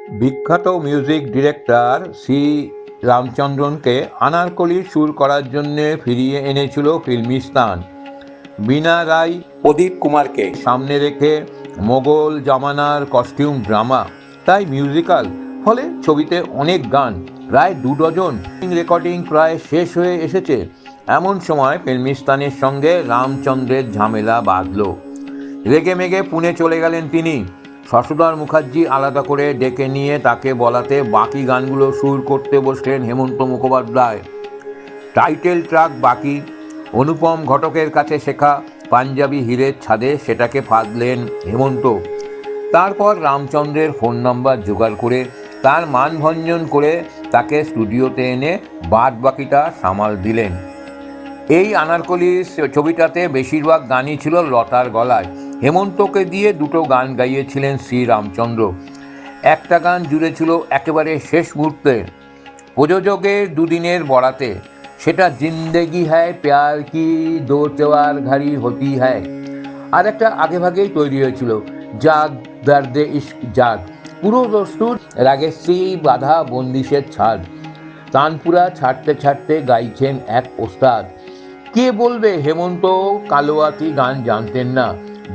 বিখ্যাত music director C রামচন্দ্রনকে আনারকলির সুর করার জন্য ফিরিয়ে এনেছিল ফিল্মিস্তান। বীণা রায়, প্রদীপ কুমারকে সামনে রেখে মোগল জামানার কস্টিউম ড্রামা, তাই মিউজিক্যাল, ফলে ছবিতে অনেক গান, প্রায় 2 ডজন। রেকর্ডিং প্রায় শেষ হয়ে এসেছে। এমন সময় ফিল্মিস্তানের সঙ্গে রামচন্দ্রের ঝামেলা বাঁধল। রেগে মেগে পুনে চলে গেলেন তিনি। শশধর মুখার্জি আলাদা করে ডেকে নিয়ে তাকে বলাতে বাকি গানগুলো সুর করতে বসলেন হেমন্ত মুখোপাধ্যায়। টাইটেল ট্র্যাক বাকি, অনুপম ঘটকের কাছে শেখা পাঞ্জাবি হীরের ছাদে সেটাকে ফাঁদলেন হেমন্ত। তারপর রামচন্দ্রের ফোন নাম্বার জোগাড় করে তার মানভঞ্জন করে তাকে স্টুডিওতে এনে বাদ বাকিটা সামাল দিলেন। এই আনারকলি ছবিটাতে বেশিরভাগ গানই ছিল লতার গলায়। হেমন্তকে দিয়ে 2টো গান গাইয়েছিলেন শ্রী রামচন্দ্র। একটা গান জুড়ে ছিল একেবারে শেষ মুহূর্তে প্রযোজকের 2 দিনের বরাতে, সেটা জিন্দেগি হ্যায় প্যার কি দো চার ঘড়ি হতি হ্যায়। আর একটা আগেভাগেই তৈরি হয়েছিল, জাগ দর্দে ইশক জাগ। পুরো দস্তুর রাগেশ্রী বাধা বন্দিশের ছাদ। তানপুরা ছাড়তে ছাড়তে গাইছেন এক ওস্তাদ। কে বলবে হেমন্ত কালোয়াতি গান জানতেন না?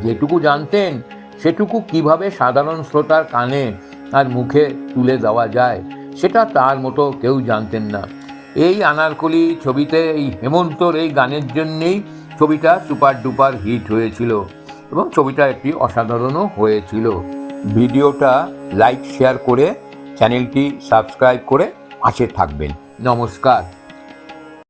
যেটুকু জানতেন সেটুকু কিভাবে সাধারণ শ্রোতার কানে আর মুখে তুলে দেওয়া যায় সেটা তার মতো কেউ জানতেন না। এই আনারকলি ছবিতে এই হেমন্তর এই গানের জন্যেই ছবিটা সুপার ডুপার হিট হয়েছিল এবং ছবিটা একটি অসাধারণও হয়েছিল। ভিডিওটা লাইক শেয়ার করে চ্যানেলটি সাবস্ক্রাইব করে পাশে থাকবেন। নমস্কার।